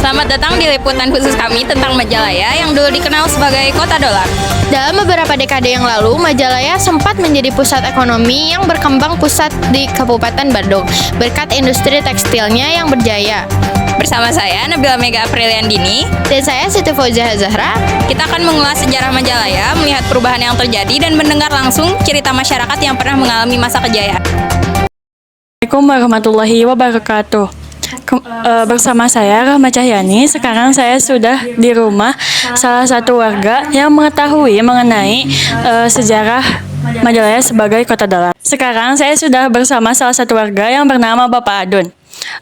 Selamat datang di liputan khusus kami tentang Majalaya yang dulu dikenal sebagai kota dolar. Dalam beberapa dekade yang lalu, Majalaya sempat menjadi pusat ekonomi yang berkembang pusat di Kabupaten Bandung berkat industri tekstilnya yang berjaya. Bersama saya Nabila Mega Apriliandini Dan saya Siti Fauzia Zahra. Kita akan mengulas sejarah Majalaya, melihat perubahan yang terjadi dan mendengar langsung cerita masyarakat yang pernah mengalami masa kejayaan. Assalamualaikum warahmatullahi wabarakatuh. Bersama saya Rahma Cahyani. Sekarang saya sudah di rumah salah satu warga yang mengetahui mengenai sejarah Majalaya sebagai kota dolar. Sekarang saya sudah bersama salah satu warga yang bernama Bapak Adun.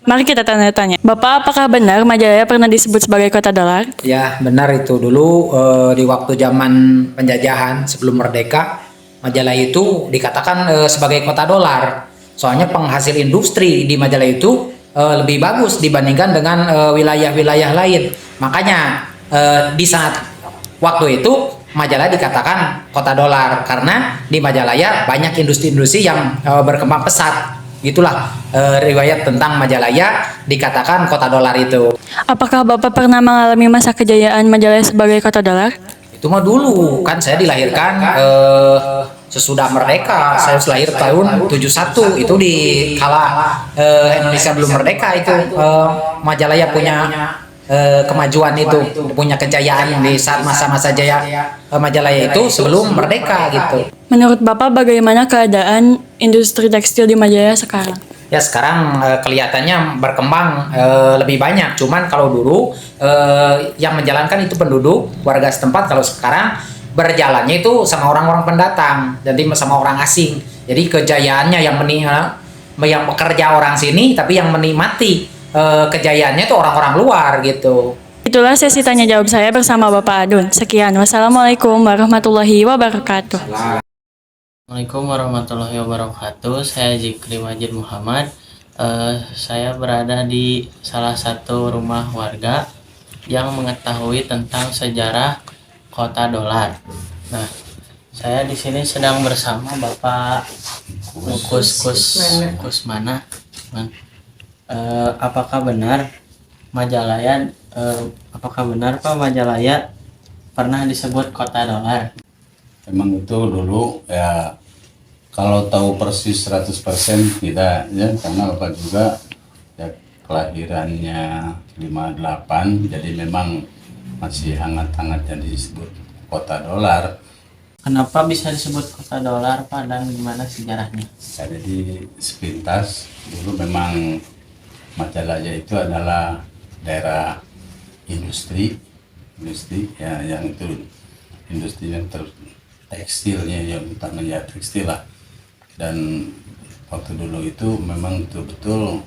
Mari kita tanya-tanya. Bapak, apakah benar Majalaya pernah disebut sebagai kota dolar? Ya, benar itu. Dulu di waktu zaman penjajahan sebelum merdeka, Majalaya itu dikatakan sebagai kota dolar. Soalnya penghasil industri di Majalaya itu lebih bagus dibandingkan dengan wilayah-wilayah lain. Makanya di saat waktu itu Majalaya dikatakan kota dolar karena di Majalaya banyak industri-industri yang berkembang pesat. Itulah riwayat tentang Majalaya dikatakan kota dolar itu. Apakah Bapak pernah mengalami masa kejayaan Majalaya sebagai kota dolar? Itu mah dulu kan saya dilahirkan sesudah merdeka. Saya lahir tahun 71 itu di kala Indonesia belum merdeka itu Majalaya punya kemajuan itu, punya kejayaan di saat masa-masa jaya Majalaya itu sebelum merdeka gitu. Menurut Bapak, bagaimana keadaan industri tekstil di Majalaya sekarang? Ya sekarang kelihatannya berkembang lebih banyak. Cuman kalau dulu yang menjalankan itu penduduk warga setempat, kalau sekarang berjalannya itu sama orang-orang pendatang, jadi sama orang asing. Jadi kejayaannya yang bekerja orang sini, tapi yang menikmati kejayaannya itu orang-orang luar gitu. Itulah sesi tanya jawab saya bersama Bapak Adun. Sekian, wassalamualaikum warahmatullahi wabarakatuh. Assalamualaikum warahmatullahi wabarakatuh. Saya Zikri Majid Muhammad. Saya berada di salah satu rumah warga yang mengetahui tentang sejarah kota dolar. Nah, saya di sini sedang bersama Bapak Kusmana. Apakah benar Pak Majalaya pernah disebut kota dolar? Emang itu dulu ya, kalau tahu persis 100% tidak ya, karena Bapak juga ya kelahirannya 58, jadi memang masih hangat-hangatnya disebut kota dolar. Kenapa bisa disebut kota dolar, Pak, dan gimana sejarahnya? Jadi sepintas dulu memang Majalaya itu adalah daerah industri ya, yang itu industri yang tekstilnya, yang utamanya tekstil lah. Dan waktu dulu itu memang betul-betul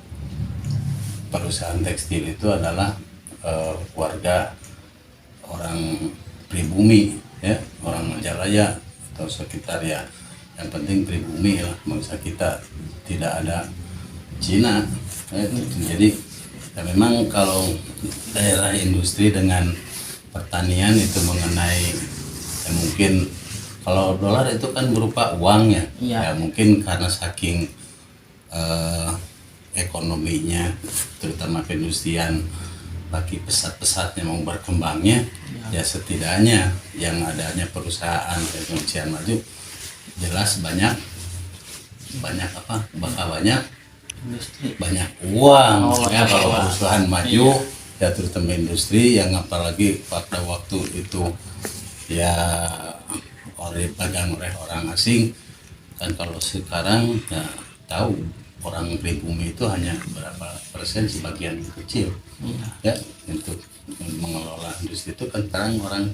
perusahaan tekstil itu adalah warga orang pribumi ya, orang Majalaya atau sekitar ya, yang penting pribumi lah, bangsa kita, tidak ada Cina jadi ya, memang kalau daerah industri dengan pertanian itu mengenai ya, mungkin kalau dolar itu kan berupa uang ya, ya mungkin karena saking ekonominya, terutama perindustrian bagi pesat-pesatnya mau berkembangnya, ya setidaknya yang adanya perusahaan teknologi maju jelas banyak uang ya. Kalau perusahaan maju ya, terutama industri yang apalagi pada waktu itu ya dipegang oleh orang asing kan. Kalau sekarang ya tahu orang pribumi itu hanya berapa persen, sebagian kecil ya untuk mengelola industri itu kan. Sekarang orang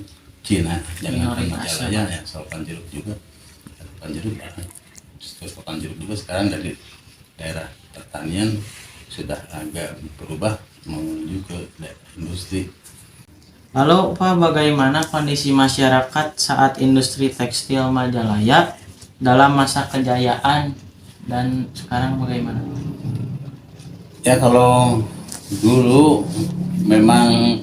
Cina, jangan Majalaya ya, Sopan Jeruk juga sekarang dari daerah pertanian sudah agak berubah menuju ke industri. Lalu Pak, bagaimana kondisi masyarakat saat industri tekstil Majalaya dalam masa kejayaan dan sekarang bagaimana? Ya kalau dulu memang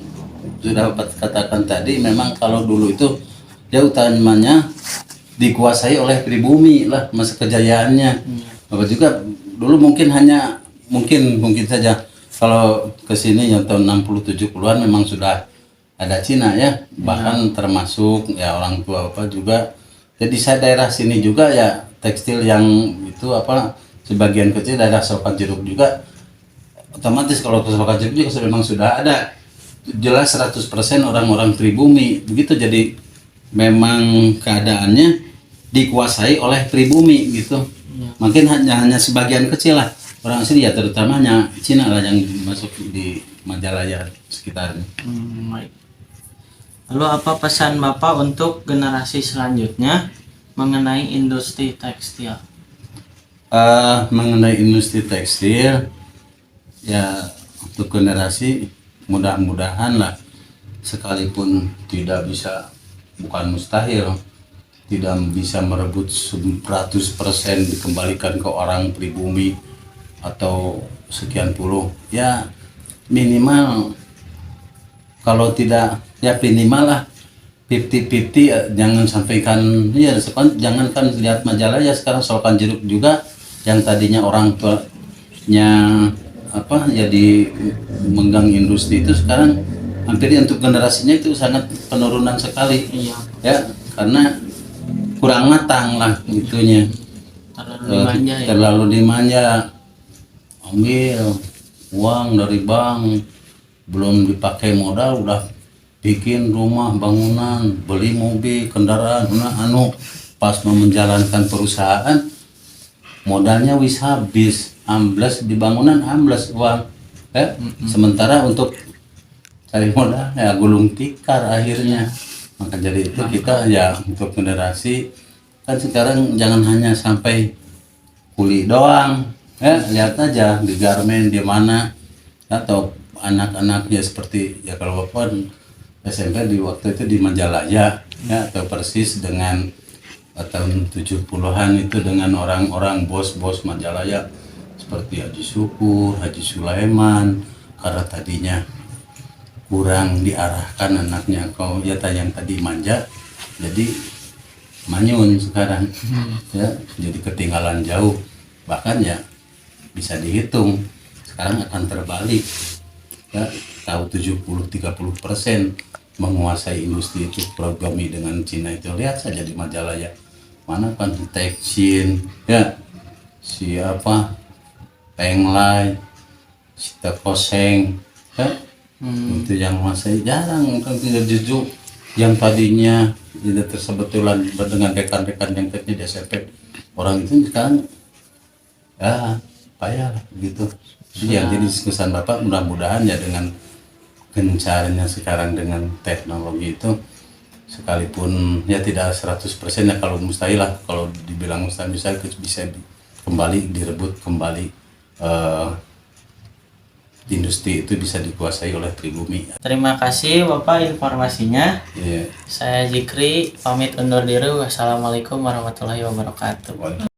sudah katakan tadi, memang kalau dulu itu dia utamanya dikuasai oleh pribumi lah masa kejayaannya. Bapak juga dulu mungkin saja kalau ke sini yang tahun 60-70-an memang sudah ada Cina ya, bahkan termasuk ya orang tua apa juga. Jadi saya daerah sini juga ya tekstil yang itu apa sebagian kecil daerah Selokan Jeruk juga otomatis kalau ke Selokan Jeruk juga memang sudah ada jelas 100% orang-orang pribumi begitu. Jadi memang keadaannya dikuasai oleh pribumi gitu. Mungkin hanya sebagian kecil lah orang asli ya, terutamanya Cina lah yang masuk di Majalaya sekitarnya. Baik. Lalu apa pesan Bapak untuk generasi selanjutnya mengenai industri tekstil? Mengenai industri tekstil ya, untuk generasi mudah-mudahan lah, sekalipun tidak bisa, bukan mustahil, tidak bisa merebut 100% dikembalikan ke orang pribumi atau sekian puluh ya, minimal kalau tidak ya minimal lah 50-50, jangan sampaikan ya, jangankan lihat majalah ya, sekarang Selokan Jeruk juga yang tadinya orang tuanya apa ya di megang industri itu sekarang hampir untuk generasinya itu sangat penurunan sekali. Iya. Ya karena kurang matang lah itunya, terlalu dimanja, ambil uang dari bank, belum dipakai modal udah bikin rumah, bangunan, beli mobil, kendaraan, pas mau menjalankan perusahaan modalnya wis habis, amblas di bangunan, amblas uang, sementara untuk cari modal ya gulung tikar akhirnya. Maka jadi itu kita ya untuk generasi kan sekarang jangan hanya sampai kuli doang, lihat aja di garmen di mana, atau anak-anaknya seperti ya kalau Bapak SMP di waktu itu di Majalaya ya, atau persis dengan tahun 70-an itu dengan orang-orang bos-bos Majalaya seperti Haji Syukur, Haji Sulaiman, karena tadinya kurang diarahkan anaknya kau ya yang tadi manja jadi manyun sekarang ya, jadi ketinggalan jauh, bahkan ya bisa dihitung sekarang akan terbalik ya, tahu 70-30% menguasai industri itu progami dengan Cina itu. Lihat saja di Majalaya mana kan Teksin ya, siapa Penglai, Sita Koseng ya, itu yang masih jarang kan, tidak jujur yang tadinya tidak tersebetulan dengan rekan-rekan yang tadinya di SMP orang itu sekarang ya payah gitu. Jadi kesan Bapak mudah-mudahan ya dengan gencarnya sekarang dengan teknologi itu, sekalipun ya tidak 100% ya, kalau mustahil lah, kalau dibilang mustahil bisa kembali direbut kembali, industri itu bisa dikuasai oleh pribumi. Terima kasih Bapak informasinya. Yeah. Saya Jikri pamit undur diri. Wassalamualaikum warahmatullahi wabarakatuh.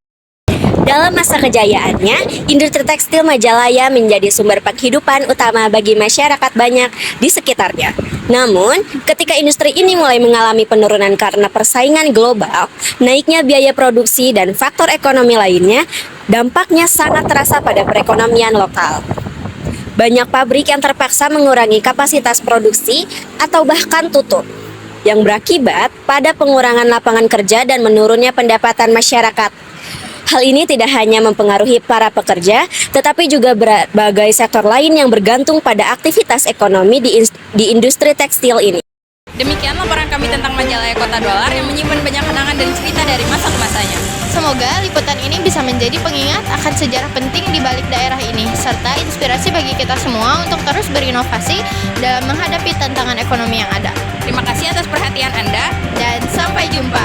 Dalam masa kejayaannya, industri tekstil Majalaya menjadi sumber penghidupan utama bagi masyarakat banyak di sekitarnya. Namun, ketika industri ini mulai mengalami penurunan karena persaingan global, naiknya biaya produksi dan faktor ekonomi lainnya, dampaknya sangat terasa pada perekonomian lokal. Banyak pabrik yang terpaksa mengurangi kapasitas produksi atau bahkan tutup, yang berakibat pada pengurangan lapangan kerja dan menurunnya pendapatan masyarakat. Hal ini tidak hanya mempengaruhi para pekerja, tetapi juga berbagai sektor lain yang bergantung pada aktivitas ekonomi di industri tekstil ini. Demikian laporan kami tentang Majalaya Kota Dolar yang menyimpan banyak kenangan dan cerita dari masa ke masanya. Semoga liputan ini bisa menjadi pengingat akan sejarah penting di balik daerah ini, serta inspirasi bagi kita semua untuk terus berinovasi dalam menghadapi tantangan ekonomi yang ada. Terima kasih atas perhatian Anda, Dan sampai jumpa.